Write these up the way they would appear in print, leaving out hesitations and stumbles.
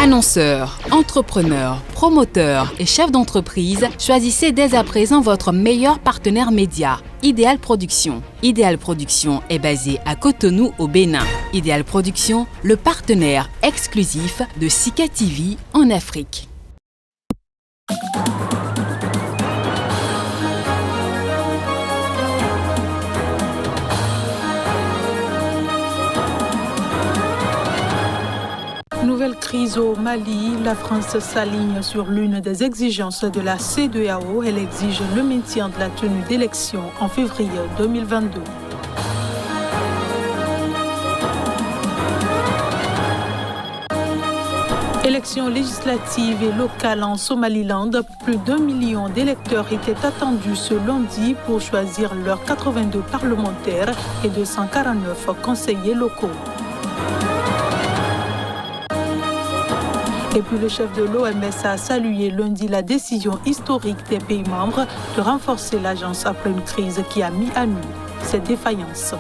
Annonceurs, entrepreneurs, promoteurs et chefs d'entreprise, choisissez dès à présent votre meilleur partenaire média, Ideal Production. Ideal Production est basé à Cotonou au Bénin. Ideal Production, le partenaire exclusif de Sika TV en Afrique. Nouvelle crise au Mali, la France s'aligne sur l'une des exigences de la CEDEAO. Elle exige le maintien de la tenue d'élections en février 2022. Élections législatives et locales en Somaliland, plus d'1 million d'électeurs étaient attendus ce lundi pour choisir leurs 82 parlementaires et 249 conseillers locaux. Et puis le chef de l'OMS a salué lundi la décision historique des pays membres de renforcer l'agence après une crise qui a mis à nu ses défaillances.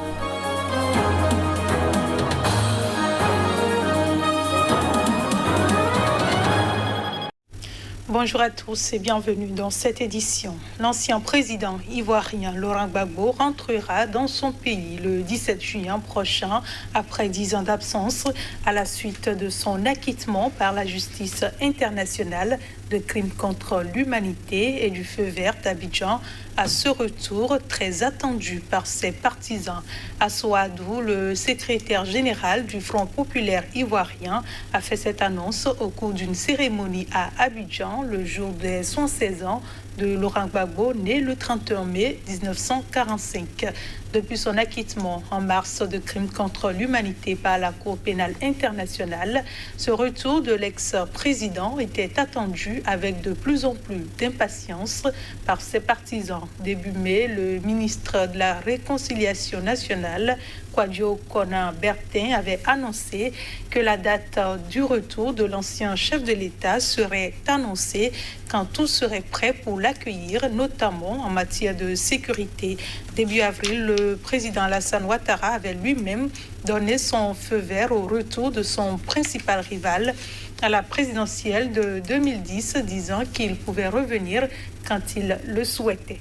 Bonjour à tous et bienvenue dans cette édition. L'ancien président ivoirien Laurent Gbagbo rentrera dans son pays le 17 juin prochain après 10 ans d'absence à la suite de son acquittement par la justice internationale de crimes contre l'humanité et du feu vert d'Abidjan. À ce retour très attendu par ses partisans. Assoadou, le secrétaire général du Front populaire ivoirien, a fait cette annonce au cours d'une cérémonie à Abidjan le jour des 116 ans de Laurent Gbagbo, né le 31 mai 1945. Depuis son acquittement en mars de crimes contre l'humanité par la Cour pénale internationale, ce retour de l'ex-président était attendu avec de plus en plus d'impatience par ses partisans. Début mai, le ministre de la Réconciliation nationale, Kwadwo Konan Bertin, avait annoncé que la date du retour de l'ancien chef de l'État serait annoncée quand tout serait prêt pour l'accueillir, notamment en matière de sécurité. Début avril, le président Alassane Ouattara avait lui-même donné son feu vert au retour de son principal rival à la présidentielle de 2010, disant qu'il pouvait revenir quand il le souhaitait.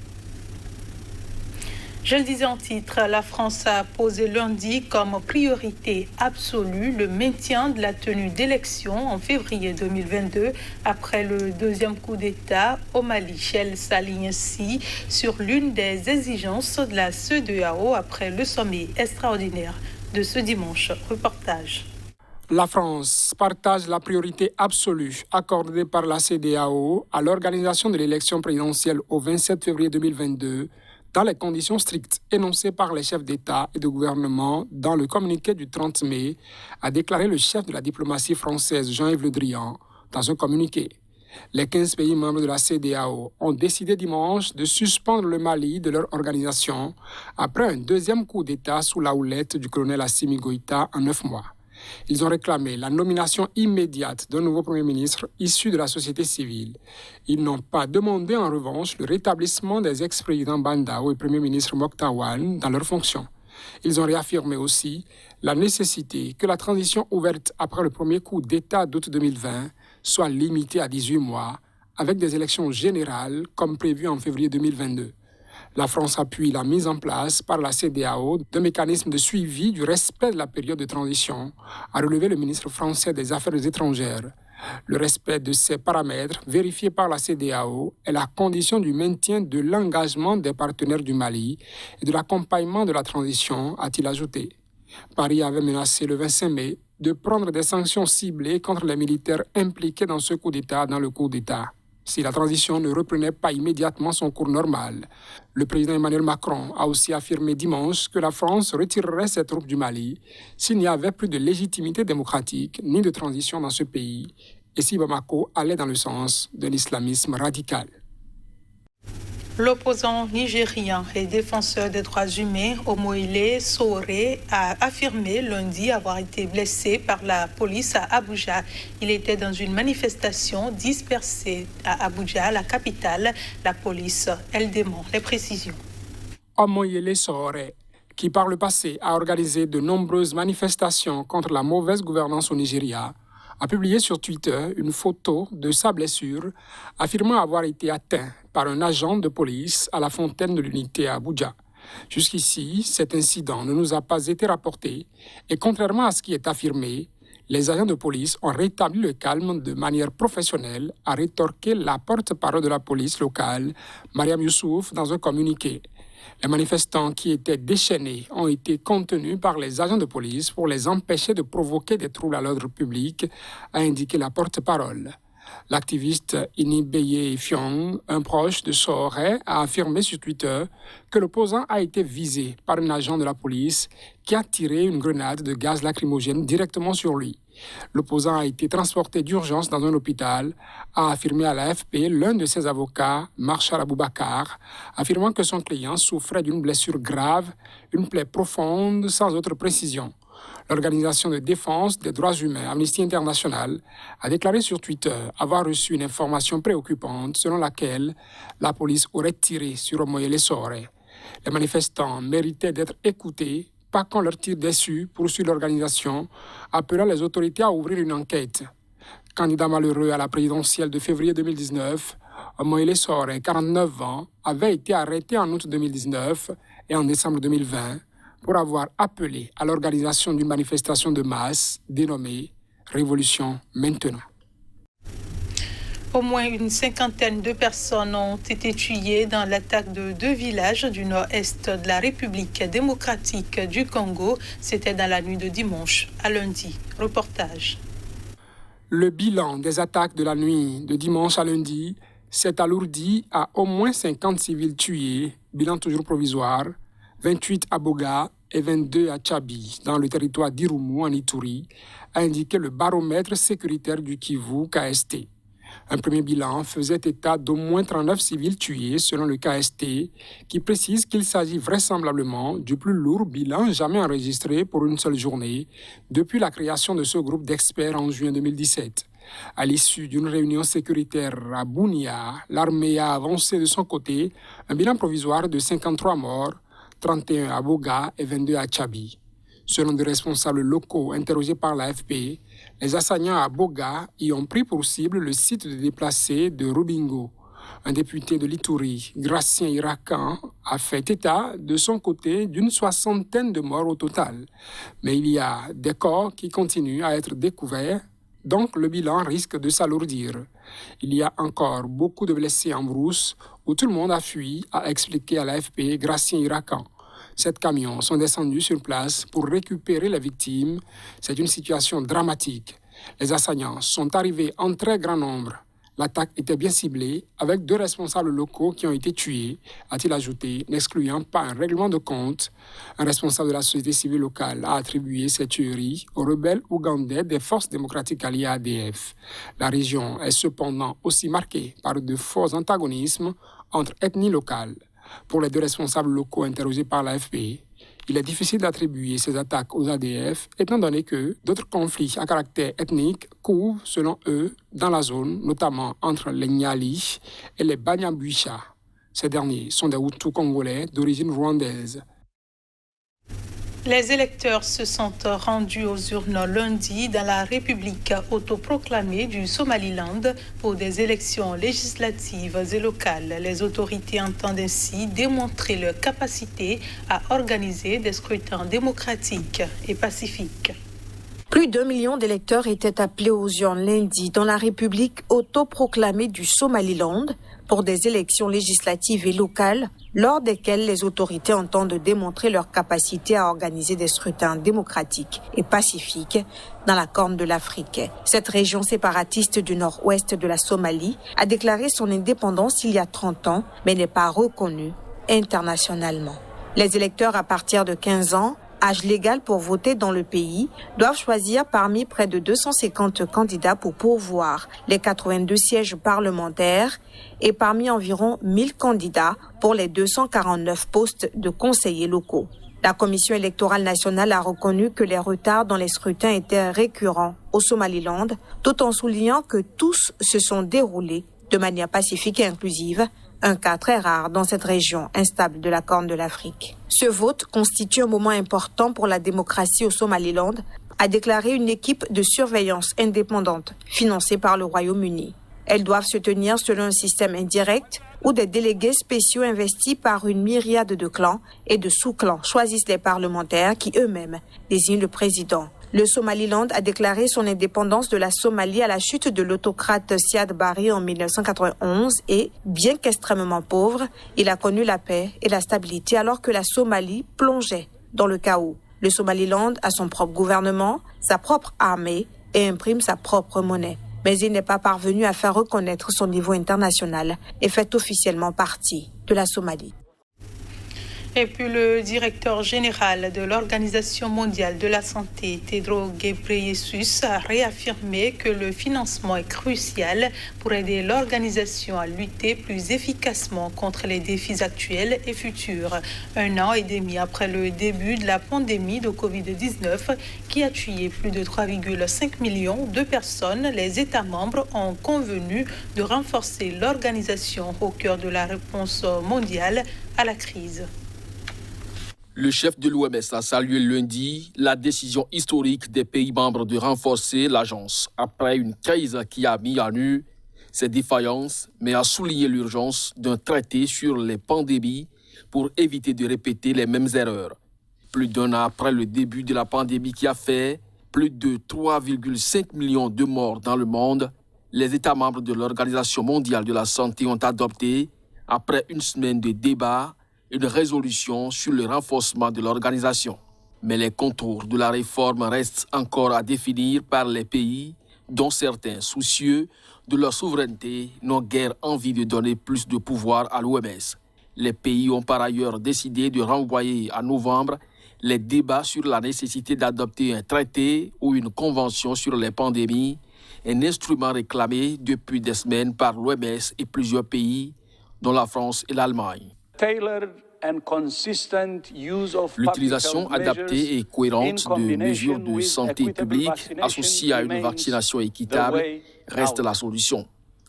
Je le disais en titre, la France a posé lundi comme priorité absolue le maintien de la tenue d'élections en février 2022 après le deuxième coup d'État au Mali. Elle s'aligne ainsi sur l'une des exigences de la CEDEAO après le sommet extraordinaire de ce dimanche. Reportage. La France partage la priorité absolue accordée par la CEDEAO à l'organisation de l'élection présidentielle au 27 février 2022 dans les conditions strictes énoncées par les chefs d'État et de gouvernement dans le communiqué du 30 mai, a déclaré le chef de la diplomatie française Jean-Yves Le Drian dans un communiqué. Les 15 pays membres de la CEDEAO ont décidé dimanche de suspendre le Mali de leur organisation après un deuxième coup d'État sous la houlette du colonel Assimi Goïta en 9 mois. Ils ont réclamé la nomination immédiate d'un nouveau Premier ministre issu de la société civile. Ils n'ont pas demandé en revanche le rétablissement des ex-présidents Bandao et Premier ministre Moktawan dans leurs fonctions. Ils ont réaffirmé aussi la nécessité que la transition ouverte après le premier coup d'État d'août 2020 soit limitée à 18 mois, avec des élections générales comme prévu en février 2022. La France appuie la mise en place par la CEDEAO d'un mécanisme de suivi du respect de la période de transition, a relevé le ministre français des Affaires étrangères. Le respect de ces paramètres, vérifiés par la CEDEAO, est la condition du maintien de l'engagement des partenaires du Mali et de l'accompagnement de la transition, a-t-il ajouté. Paris avait menacé le 25 mai de prendre des sanctions ciblées contre les militaires impliqués dans ce coup d'État dans le coup d'État, si la transition ne reprenait pas immédiatement son cours normal. Le président Emmanuel Macron a aussi affirmé dimanche que la France retirerait ses troupes du Mali s'il n'y avait plus de légitimité démocratique ni de transition dans ce pays et si Bamako allait dans le sens de l'islamisme radical. L'opposant nigérien et défenseur des droits humains, Omoyele Sowore, a affirmé lundi avoir été blessé par la police à Abuja. Il était dans une manifestation dispersée à Abuja, la capitale. La police, elle dément les précisions. Omoyele Sowore, qui par le passé a organisé de nombreuses manifestations contre la mauvaise gouvernance au Nigeria, a publié sur Twitter une photo de sa blessure, affirmant avoir été atteint par un agent de police à la fontaine de l'unité à Abuja. Jusqu'ici, cet incident ne nous a pas été rapporté et contrairement à ce qui est affirmé, les agents de police ont rétabli le calme de manière professionnelle, a rétorqué la porte-parole de la police locale, Mariam Youssouf, dans un communiqué. Les manifestants qui étaient déchaînés ont été contenus par les agents de police pour les empêcher de provoquer des troubles à l'ordre public, a indiqué la porte-parole. L'activiste Inibeye Fiong, un proche de Sohoré, a affirmé sur Twitter que l'opposant a été visé par un agent de la police qui a tiré une grenade de gaz lacrymogène directement sur lui. L'opposant a été transporté d'urgence dans un hôpital, a affirmé à l'AFP l'un de ses avocats, Marshal Aboubakar, affirmant que son client souffrait d'une blessure grave, une plaie profonde sans autre précision. L'organisation de défense des droits humains Amnesty International a déclaré sur Twitter avoir reçu une information préoccupante selon laquelle la police aurait tiré sur Omoyele Sowore. Les manifestants méritaient d'être écoutés, pas qu'on leur tire dessus, poursuit l'organisation, appelant les autorités à ouvrir une enquête. Candidat malheureux à la présidentielle de février 2019, Omoyele Sowore, 49 ans, avait été arrêté en août 2019 et en décembre 2020 pour avoir appelé à l'organisation d'une manifestation de masse dénommée Révolution Maintenant. Au moins une cinquantaine de personnes ont été tuées dans l'attaque de 2 villages du nord-est de la République démocratique du Congo. C'était dans la nuit de dimanche à lundi. Reportage. Le bilan des attaques de la nuit de dimanche à lundi s'est alourdi à au moins 50 civils tués, bilan toujours provisoire, 28 à Boga et 22 à Tchabi, dans le territoire d'Irumu en Ituri, a indiqué le baromètre sécuritaire du Kivu, KST. Un premier bilan faisait état d'au moins 39 civils tués selon le KST, qui précise qu'il s'agit vraisemblablement du plus lourd bilan jamais enregistré pour une seule journée depuis la création de ce groupe d'experts en juin 2017. À l'issue d'une réunion sécuritaire à Bunia, l'armée a avancé de son côté un bilan provisoire de 53 morts, 31 à Boga et 22 à Tchabi. Selon des responsables locaux interrogés par l'AFP, les assaillants à Boga y ont pris pour cible le site de déplacés de Rubingo. Un député de l'Ituri, Gracien Irakan, a fait état de son côté d'une 60aine de morts au total. Mais il y a des corps qui continuent à être découverts, donc le bilan risque de s'alourdir. Il y a encore beaucoup de blessés en brousse où tout le monde a fui, a expliqué à l'AFP Gracien Irakan. 7 camions sont descendus sur place pour récupérer les victimes. C'est une situation dramatique. Les assaillants sont arrivés en très grand nombre. L'attaque était bien ciblée, avec 2 responsables locaux qui ont été tués, a-t-il ajouté, n'excluant pas un règlement de compte. Un responsable de la société civile locale a attribué cette tuerie aux rebelles ougandais des forces démocratiques alliées ADF. La région est cependant aussi marquée par de forts antagonismes entre ethnies locales. Pour les 2 responsables locaux interrogés par l'AFP, il est difficile d'attribuer ces attaques aux ADF, étant donné que d'autres conflits à caractère ethnique courent, selon eux, dans la zone, notamment entre les Nyali et les Banyambuisha. Ces derniers sont des Hutus congolais d'origine rwandaise. Les électeurs se sont rendus aux urnes lundi dans la République autoproclamée du Somaliland pour des élections législatives et locales. Les autorités entendent ainsi démontrer leur capacité à organiser des scrutins démocratiques et pacifiques. Plus d'1 million d'électeurs étaient appelés aux urnes lundi dans la République autoproclamée du Somaliland pour des élections législatives et locales, lors desquelles les autorités entendent démontrer leur capacité à organiser des scrutins démocratiques et pacifiques dans la Corne de l'Afrique. Cette région séparatiste du nord-ouest de la Somalie a déclaré son indépendance il y a 30 ans, mais n'est pas reconnue internationalement. Les électeurs à partir de 15 ans, âge légal pour voter dans le pays, doivent choisir parmi près de 250 candidats pour pourvoir les 82 sièges parlementaires et parmi environ 1000 candidats pour les 249 postes de conseillers locaux. La Commission électorale nationale a reconnu que les retards dans les scrutins étaient récurrents au Somaliland, tout en soulignant que tous se sont déroulés de manière pacifique et inclusive, un cas très rare dans cette région instable de la Corne de l'Afrique. Ce vote constitue un moment important pour la démocratie au Somaliland, a déclaré une équipe de surveillance indépendante financée par le Royaume-Uni. Elles doivent se tenir selon un système indirect où des délégués spéciaux investis par une myriade de clans et de sous-clans choisissent les parlementaires qui eux-mêmes désignent le président. Le Somaliland a déclaré son indépendance de la Somalie à la chute de l'autocrate Siad Barre en 1991 et, bien qu'extrêmement pauvre, il a connu la paix et la stabilité alors que la Somalie plongeait dans le chaos. Le Somaliland a son propre gouvernement, sa propre armée et imprime sa propre monnaie. Mais il n'est pas parvenu à faire reconnaître son niveau international et fait officiellement partie de la Somalie. Et puis le directeur général de l'Organisation mondiale de la santé, Tedros Ghebreyesus, a réaffirmé que le financement est crucial pour aider l'organisation à lutter plus efficacement contre les défis actuels et futurs. 1 an et demi après le début de la pandémie de Covid-19 qui a tué plus de 3,5 millions de personnes, les États membres ont convenu de renforcer l'organisation au cœur de la réponse mondiale à la crise. Le chef de l'OMS a salué lundi la décision historique des pays membres de renforcer l'agence après une crise qui a mis à nu ses défaillances, mais a souligné l'urgence d'un traité sur les pandémies pour éviter de répéter les mêmes erreurs. Plus d'1 an après le début de la pandémie qui a fait plus de 3,5 millions de morts dans le monde, les États membres de l'Organisation mondiale de la santé ont adopté, après une semaine de débats, une résolution sur le renforcement de l'organisation. Mais les contours de la réforme restent encore à définir par les pays dont certains, soucieux de leur souveraineté, n'ont guère envie de donner plus de pouvoir à l'OMS. Les pays ont par ailleurs décidé de renvoyer à novembre les débats sur la nécessité d'adopter un traité ou une convention sur les pandémies, un instrument réclamé depuis des semaines par l'OMS et plusieurs pays, dont la France et l'Allemagne. L'utilisation adaptée et cohérente de mesures de santé publique associées à une vaccination équitable reste la solution.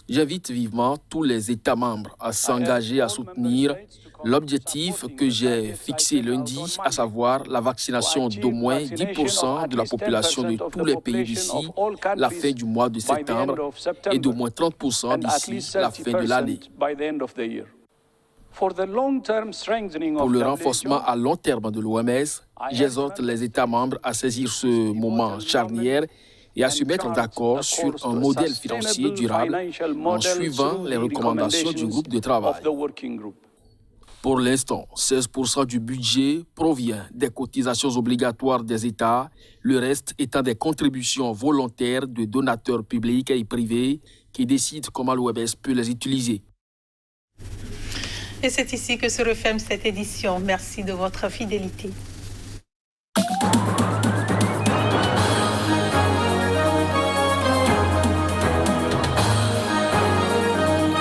J'invite vivement tous les États membres à s'engager à soutenir l'objectif que j'ai fixé lundi, à savoir la vaccination d'au moins 10% de la population de tous les pays d'ici la fin du mois de septembre et d'au moins 30% d'ici la fin de l'année. Pour le renforcement à long terme de l'OMS, j'exhorte les États membres à saisir ce moment charnière et à se mettre d'accord sur un modèle financier durable en suivant les recommandations du groupe de travail. Pour l'instant, 16% du budget provient des cotisations obligatoires des États, le reste étant des contributions volontaires de donateurs publics et privés qui décident comment l'OMS peut les utiliser. Et c'est ici que se referme cette édition. Merci de votre fidélité.